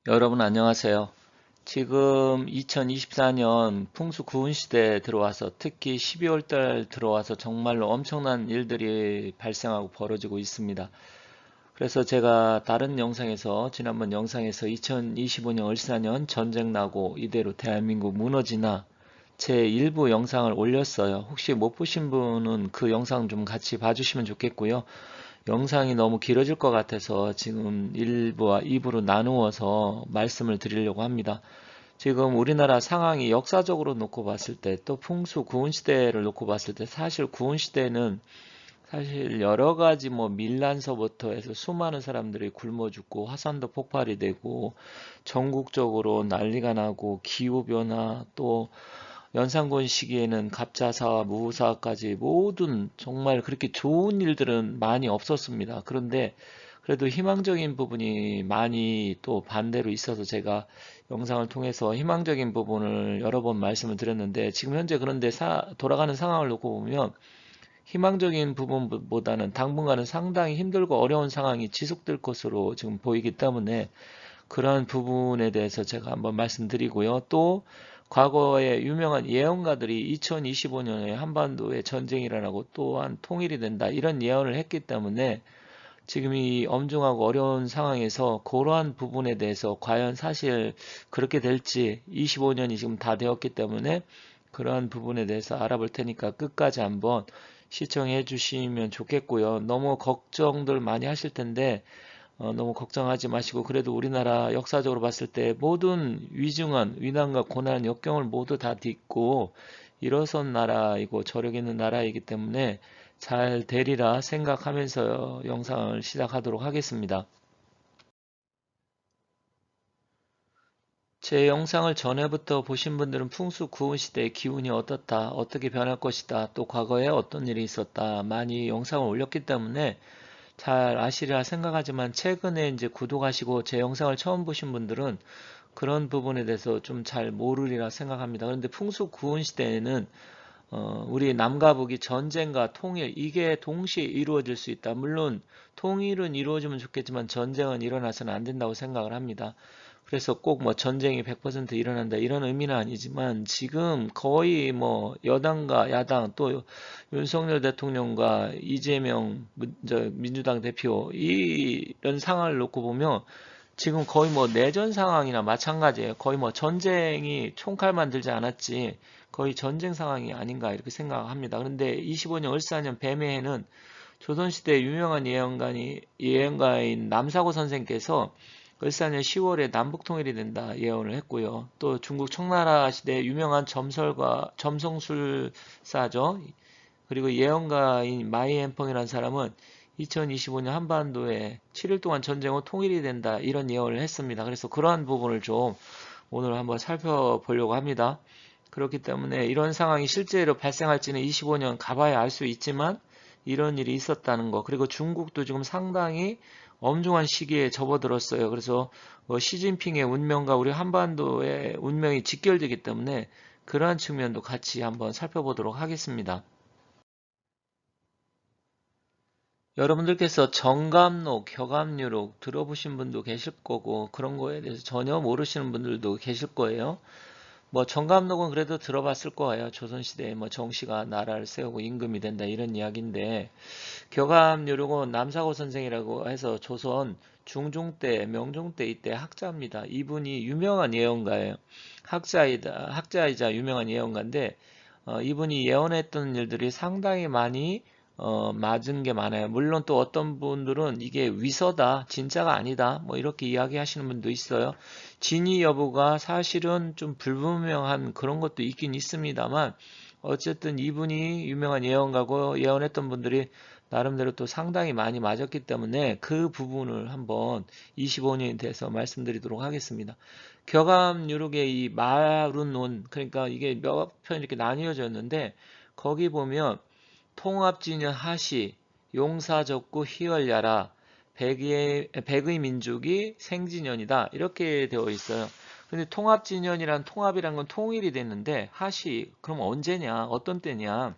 여러분 안녕하세요. 지금 2024년 풍수 구은 시대에 들어와서 특히 12월 달 들어와서 정말로 엄청난 일들이 발생하고 벌어지고 있습니다. 그래서 제가 다른 영상에서 지난번 영상에서 2025년 을사년 전쟁 나고 이대로 대한민국 무너지나 제 일부 영상을 올렸어요. 혹시 못 보신 분은 그 영상 좀 같이 봐주시면 좋겠고요. 영상이 너무 길어질 것 같아서 지금 1부와 2부로 나누어서 말씀을 드리려고 합니다. 지금 우리나라 상황이 역사적으로 놓고 봤을 때 또 풍수 구은 시대를 놓고 봤을 때 사실 구은 시대는 사실 여러 가지 뭐 밀란서부터 해서 수많은 사람들이 굶어 죽고 화산도 폭발이 되고 전국적으로 난리가 나고 기후변화 또 연산군 시기에는 갑자사와 무사까지 모든 정말 그렇게 좋은 일들은 많이 없었습니다. 그런데 그래도 희망적인 부분이 많이 또 반대로 있어서 제가 영상을 통해서 희망적인 부분을 여러 번 말씀을 드렸는데 지금 현재 그런데 돌아가는 상황을 놓고 보면 희망적인 부분보다는 당분간은 상당히 힘들고 어려운 상황이 지속될 것으로 지금 보이기 때문에 그러한 부분에 대해서 제가 한번 말씀드리고요. 또 과거에 유명한 예언가들이 2025년에 한반도에 전쟁이 일어나고 또한 통일이 된다 이런 예언을 했기 때문에 지금 이 엄중하고 어려운 상황에서 그러한 부분에 대해서 과연 사실 그렇게 될지 25년이 지금 다 되었기 때문에 그러한 부분에 대해서 알아볼 테니까 끝까지 한번 시청해 주시면 좋겠고요. 너무 걱정들 많이 하실 텐데 너무 걱정하지 마시고 그래도 우리나라 역사적으로 봤을 때 모든 위중한 위난과 고난, 역경을 모두 다 딛고 일어선 나라이고 저력 있는 나라이기 때문에 잘 되리라 생각하면서 영상을 시작하도록 하겠습니다. 제 영상을 전에부터 보신 분들은 풍수 구은 시대의 기운이 어떻다, 어떻게 변할 것이다, 또 과거에 어떤 일이 있었다 많이 영상을 올렸기 때문에 잘 아시리라 생각하지만 최근에 이제 구독하시고 제 영상을 처음 보신 분들은 그런 부분에 대해서 좀 잘 모르리라 생각합니다. 그런데 풍수 구은 시대에는 우리 남과 북이 전쟁과 통일 이게 동시에 이루어질 수 있다. 물론 통일은 이루어지면 좋겠지만 전쟁은 일어나서는 안 된다고 생각을 합니다. 그래서 꼭 뭐 전쟁이 100% 일어난다 이런 의미는 아니지만 지금 거의 뭐 여당과 야당 또 윤석열 대통령과 이재명 민주당 대표 이런 상황을 놓고 보면 지금 거의 뭐 내전 상황이나 마찬가지예요. 거의 뭐 전쟁이 총칼만 들지 않았지 거의 전쟁 상황이 아닌가 이렇게 생각합니다. 그런데 25년 을사년 뱀해에는 조선시대 유명한 예언가인 남사고 선생께서 을사년 10월에 남북 통일이 된다 예언을 했고요. 또 중국 청나라 시대 유명한 점성술사죠. 그리고 예언가인 마이앤펑이라는 사람은 2025년 한반도에 7일 동안 전쟁 후 통일이 된다 이런 예언을 했습니다. 그래서 그러한 부분을 좀 오늘 한번 살펴보려고 합니다. 그렇기 때문에 이런 상황이 실제로 발생할지는 25년 가봐야 알 수 있지만 이런 일이 있었다는 거. 그리고 중국도 지금 상당히 엄중한 시기에 접어들었어요. 그래서 시진핑의 운명과 우리 한반도의 운명이 직결되기 때문에 그러한 측면도 같이 한번 살펴보도록 하겠습니다. 여러분들께서 정감록, 격압류록 들어보신 분도 계실 거고 그런 거에 대해서 전혀 모르시는 분들도 계실 거예요. 뭐 정감록은 그래도 들어봤을 거예요. 조선시대에 뭐 정씨가 나라를 세우고 임금이 된다 이런 이야기인데 격암요령은 남사고 선생이라고 해서 조선 중종 때, 명종 때 이때 학자입니다. 이분이 유명한 예언가예요. 학자이자 유명한 예언가인데 이분이 예언했던 일들이 상당히 많이 맞은 게 많아요. 물론 또 어떤 분들은 이게 위서다, 진짜가 아니다, 뭐 이렇게 이야기하시는 분도 있어요. 진위 여부가 사실은 좀 불분명한 그런 것도 있긴 있습니다만 어쨌든 이분이 유명한 예언가고 예언했던 분들이 나름대로 또 상당히 많이 맞았기 때문에 그 부분을 한번 25년이 돼서 말씀드리도록 하겠습니다. 격암유록의 이 마룬론 그러니까 이게 몇 편 이렇게 나뉘어졌는데 거기 보면 통합진여 하시 용사적구 희열야라 백의 민족이 생진연이다 이렇게 되어 있어요. 근데 통합진연이란 통합이란 건 통일이 됐는데 하시 그럼 언제냐 어떤 때냐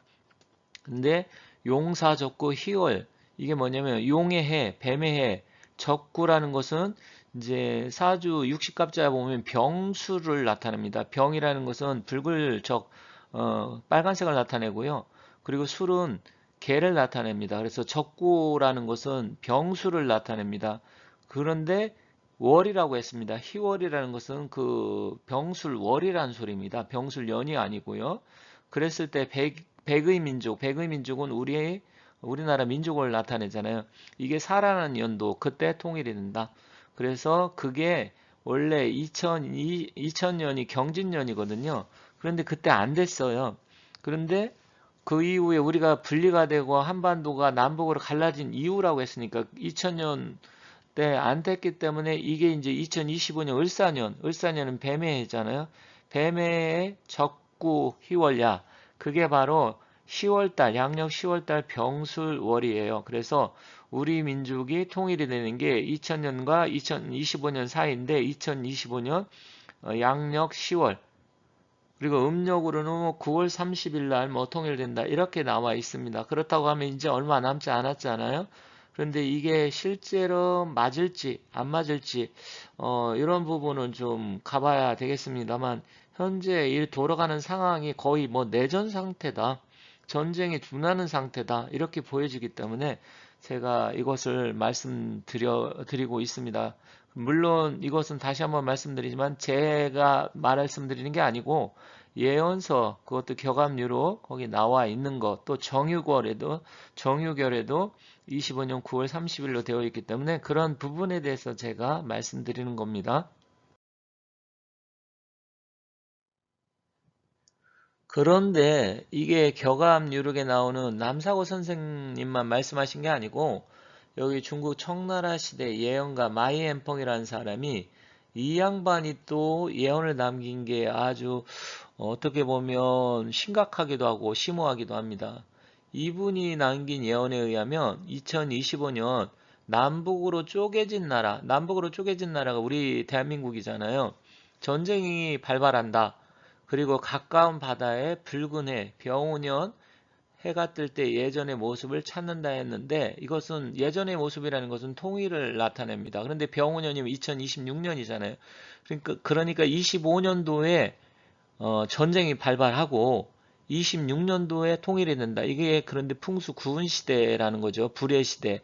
근데 용사적구 희월 이게 뭐냐면 용의 해 뱀의 해 적구라는 것은 이제 사주 60갑자에 보면 병수를 나타냅니다. 병이라는 것은 붉을적 빨간색을 나타내고요. 그리고 술은 개를 나타냅니다. 그래서 적구라는 것은 병수를 나타냅니다. 그런데 월이라고 했습니다. 희월이라는 것은 그 병술월이라는 소리입니다. 병술연이 아니고요. 그랬을 때 백의 민족, 백의 민족은 우리나라 민족을 나타내잖아요. 이게 살아나는 연도, 그때 통일이 된다. 그래서 그게 원래 2000년이 경진년이거든요. 그런데 그때 안 됐어요. 그런데 그 이후에 우리가 분리가 되고 한반도가 남북으로 갈라진 이유라고 했으니까 2000년 때 안 됐기 때문에 이게 이제 2025년 을사년은 뱀의 해잖아요. 뱀의 적구 희월야. 그게 바로 10월달, 양력 10월달 병술월이에요. 그래서 우리 민족이 통일이 되는 게 2000년과 2025년 사이인데 2025년 양력 10월 그리고 음력으로는 뭐 9월 30일 날 뭐 통일된다 이렇게 나와 있습니다. 그렇다고 하면 이제 얼마 남지 않았잖아요. 그런데 이게 실제로 맞을지 안 맞을지 이런 부분은 좀 가봐야 되겠습니다만 현재 이 돌아가는 상황이 거의 뭐 내전 상태다. 전쟁이 둔하는 상태다. 이렇게 보여지기 때문에 제가 이것을 말씀드리고 있습니다. 물론 이것은 다시 한번 말씀드리지만 제가 말씀드리는 게 아니고 예언서 그것도 격압류로 거기 나와 있는 것 또 정유결에도 25년 9월 30일로 되어 있기 때문에 그런 부분에 대해서 제가 말씀드리는 겁니다. 그런데 이게 격압유력에 나오는 남사고 선생님만 말씀하신 게 아니고 여기 중국 청나라 시대 예언가 마이앤펑이라는 사람이 이 양반이 또 예언을 남긴 게 아주 어떻게 보면 심각하기도 하고 심오하기도 합니다. 이분이 남긴 예언에 의하면 2025년 남북으로 쪼개진 나라가 우리 대한민국이잖아요. 전쟁이 발발한다. 그리고 가까운 바다에 붉은 해, 병오년, 해가 뜰 때 예전의 모습을 찾는다 했는데 이것은 예전의 모습이라는 것은 통일을 나타냅니다. 그런데 병오년이면 2026년이잖아요. 그러니까 25년도에 전쟁이 발발하고 26년도에 통일이 된다. 이게 그런데 풍수 구은 시대라는 거죠. 불의 시대.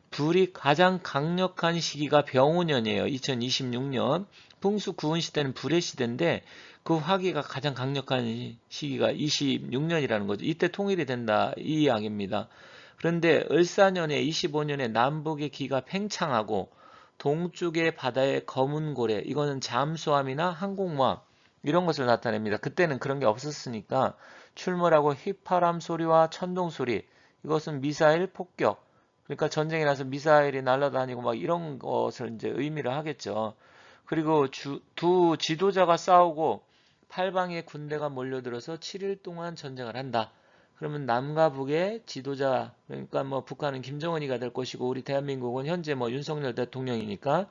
불이 가장 강력한 시기가 병오년이에요. 2026년. 풍수 구은 시대는 불의 시대인데 그 화기가 가장 강력한 시기가 26년이라는 거죠. 이때 통일이 된다. 이 이야기입니다. 그런데 을사년에 25년에 남북의 기가 팽창하고 동쪽의 바다의 검은 고래 이거는 잠수함이나 항공모함 이런 것을 나타냅니다. 그때는 그런 게 없었으니까 출몰하고 휘파람 소리와 천둥 소리 이것은 미사일 폭격 그러니까 전쟁이 나서 미사일이 날아다니고 막 이런 것을 이제 의미를 하겠죠. 그리고 두 지도자가 싸우고 팔방의 군대가 몰려들어서 7일 동안 전쟁을 한다. 그러면 남과 북의 지도자, 그러니까 뭐 북한은 김정은이가 될 것이고 우리 대한민국은 현재 뭐 윤석열 대통령이니까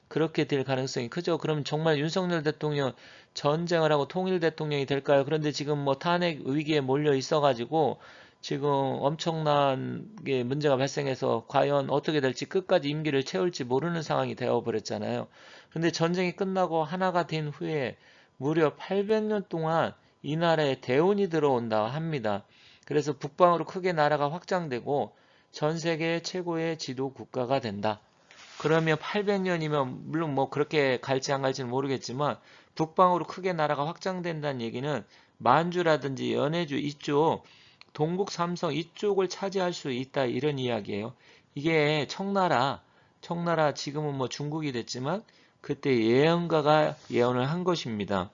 그렇게 될 가능성이 크죠. 그럼 정말 윤석열 대통령 전쟁을 하고 통일 대통령이 될까요? 그런데 지금 뭐 탄핵 위기에 몰려 있어가지고 지금 엄청난 게 문제가 발생해서 과연 어떻게 될지 끝까지 임기를 채울지 모르는 상황이 되어버렸잖아요. 그런데 전쟁이 끝나고 하나가 된 후에 무려 800년 동안 이 나라에 대운이 들어온다 합니다. 그래서 북방으로 크게 나라가 확장되고 전 세계 최고의 지도 국가가 된다. 그러면 800년이면 물론 뭐 그렇게 갈지 안 갈지는 모르겠지만 북방으로 크게 나라가 확장된다는 얘기는 만주라든지 연해주 이쪽 동북 삼성 이쪽을 차지할 수 있다 이런 이야기예요. 이게 청나라 지금은 뭐 중국이 됐지만 그때 예언가가 예언을 한 것입니다.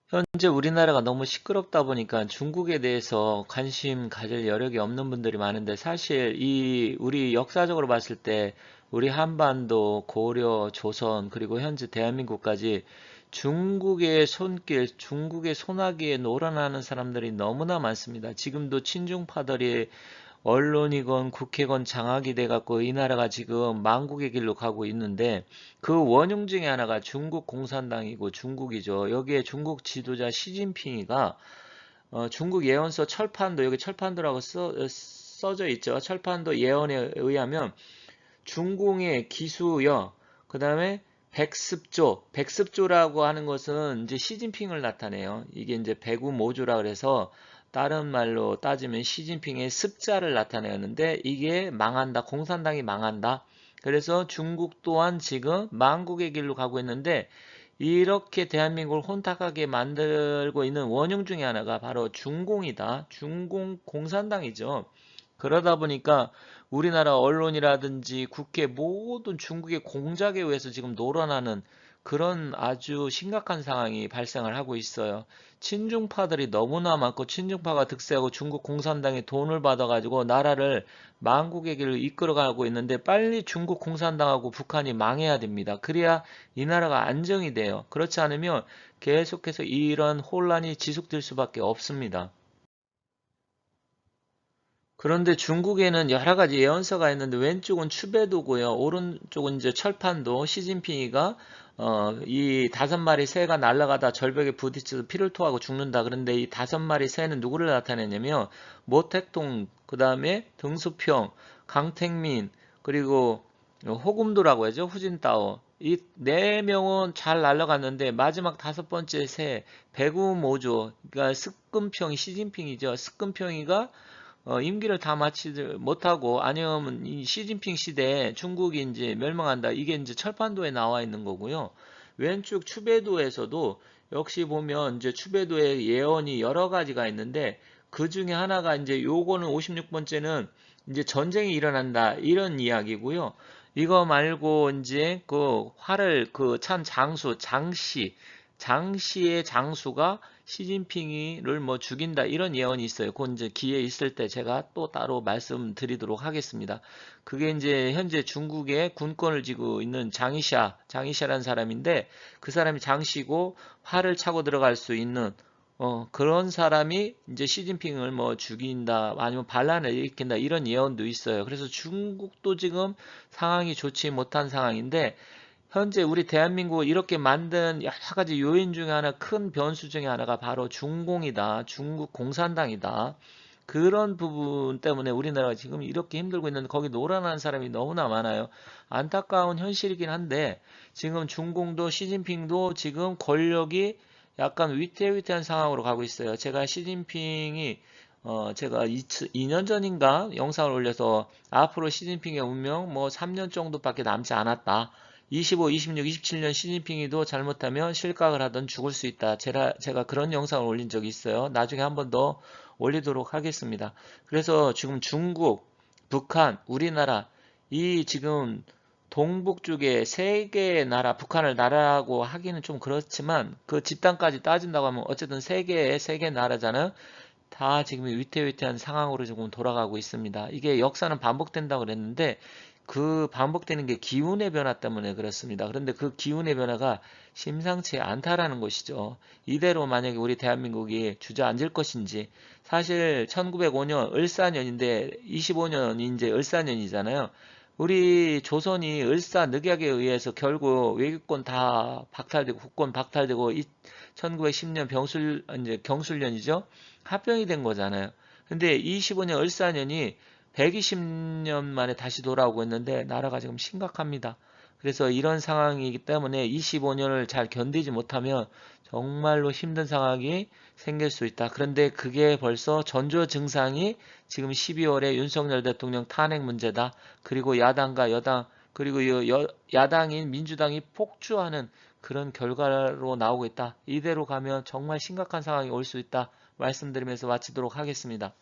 현재 우리나라가 너무 시끄럽다 보니까 중국에 대해서 관심 가질 여력이 없는 분들이 많은데 사실 우리 역사적으로 봤을 때 우리 한반도, 고려, 조선 그리고 현재 대한민국까지 중국의 손길, 중국의 소나기에 놀아나는 사람들이 너무나 많습니다. 지금도 친중파들이 언론이건 국회건 장악이 돼갖고 이 나라가 지금 망국의 길로 가고 있는데 그 원흉 중에 하나가 중국 공산당이고 중국이죠. 여기에 중국 지도자 시진핑이가 중국 예언서 철판도 여기 철판도라고 써져 있죠. 철판도 예언에 의하면 중공의 기수여, 그 다음에 백습조라고 하는 것은 이제 시진핑을 나타내요. 이게 이제 백우모조라 그래서 다른 말로 따지면 시진핑의 습자를 나타내는데 이게 망한다, 공산당이 망한다. 그래서 중국 또한 지금 망국의 길로 가고 있는데 이렇게 대한민국을 혼탁하게 만들고 있는 원흉 중에 하나가 바로 중공이다. 중공 공산당이죠. 그러다 보니까 우리나라 언론이라든지 국회 모든 중국의 공작에 의해서 지금 놀아나는 그런 아주 심각한 상황이 발생을 하고 있어요. 친중파들이 너무나 많고 친중파가 득세하고 중국 공산당이 돈을 받아가지고 나라를 망국의 길을 이끌어가고 있는데 빨리 중국 공산당하고 북한이 망해야 됩니다. 그래야 이 나라가 안정이 돼요. 그렇지 않으면 계속해서 이런 혼란이 지속될 수밖에 없습니다. 그런데 중국에는 여러 가지 예언서가 있는데 왼쪽은 추배도고요. 오른쪽은 이제 철판도 시진핑이가 이 5마리 새가 날아가다 절벽에 부딪혀서 피를 토하고 죽는다. 그런데 이 5마리 새는 누구를 나타내냐면 모택동, 그 다음에 등수평, 강택민, 그리고 호금도라고 하죠. 후진따오. 이 4명은 잘 날아갔는데 마지막 5번째 새 백우모조, 그러니까 스끈평이 시진핑이죠. 스끈평이가 임기를 다 마치지 못하고 아니면 이 시진핑 시대에 중국이 이제 멸망한다. 이게 이제 철판도에 나와 있는 거고요. 왼쪽 추배도에서도 역시 보면 이제 추배도의 예언이 여러 가지가 있는데 그 중에 하나가 이제 요거는 56번째는 이제 전쟁이 일어난다 이런 이야기고요. 이거 말고 이제 그 활을 그 찬 장수 장씨의 장수가 시진핑이를 뭐 죽인다 이런 예언이 있어요. 그건 이제 기회 있을 때 제가 또 따로 말씀드리도록 하겠습니다. 그게 이제 현재 중국의 군권을 쥐고 있는 장이샤라는 사람인데 그 사람이 장씨고 활을 차고 들어갈 수 있는 그런 사람이 이제 시진핑을 뭐 죽인다 아니면 반란을 일으킨다 이런 예언도 있어요. 그래서 중국도 지금 상황이 좋지 못한 상황인데 현재 우리 대한민국을 이렇게 만든 여러 가지 요인 중에 하나, 큰 변수 중에 하나가 바로 중공이다. 중국 공산당이다. 그런 부분 때문에 우리나라가 지금 이렇게 힘들고 있는데 거기 놀아나는 사람이 너무나 많아요. 안타까운 현실이긴 한데 지금 중공도 시진핑도 지금 권력이 약간 위태위태한 상황으로 가고 있어요. 제가 시진핑이 제가 2년 전인가 영상을 올려서 앞으로 시진핑의 운명 뭐 3년 정도밖에 남지 않았다. 25, 26, 27년 시진핑이도 잘못하면 실각을 하던 죽을 수 있다. 제가 그런 영상을 올린 적이 있어요. 나중에 한 번 더 올리도록 하겠습니다. 그래서 지금 중국, 북한, 우리나라 이 지금 동북 쪽에 세 개의 나라, 북한을 나라라고 하기는 좀 그렇지만 그 집단까지 따진다고 하면 어쨌든 세 개 나라잖아요. 다 지금 위태위태한 상황으로 지금 돌아가고 있습니다. 이게 역사는 반복된다고 그랬는데 그 반복되는 게 기운의 변화 때문에 그렇습니다. 그런데 그 기운의 변화가 심상치 않다라는 것이죠. 이대로 만약에 우리 대한민국이 주저앉을 것인지 사실 1905년 을사년인데 25년이 이제 을사년이잖아요. 우리 조선이 을사늑약에 의해서 결국 외교권 다 박탈되고 국권 박탈되고 1910년 이제 경술년이죠. 합병이 된 거잖아요. 근데 25년 을사년이 120년 만에 다시 돌아오고 있는데 나라가 지금 심각합니다. 그래서 이런 상황이기 때문에 25년을 잘 견디지 못하면 정말로 힘든 상황이 생길 수 있다. 그런데 그게 벌써 전조 증상이 지금 12월에 윤석열 대통령 탄핵 문제다. 그리고 야당과 여당 그리고 야당인 민주당이 폭주하는 그런 결과로 나오고 있다. 이대로 가면 정말 심각한 상황이 올 수 있다. 말씀드리면서 마치도록 하겠습니다.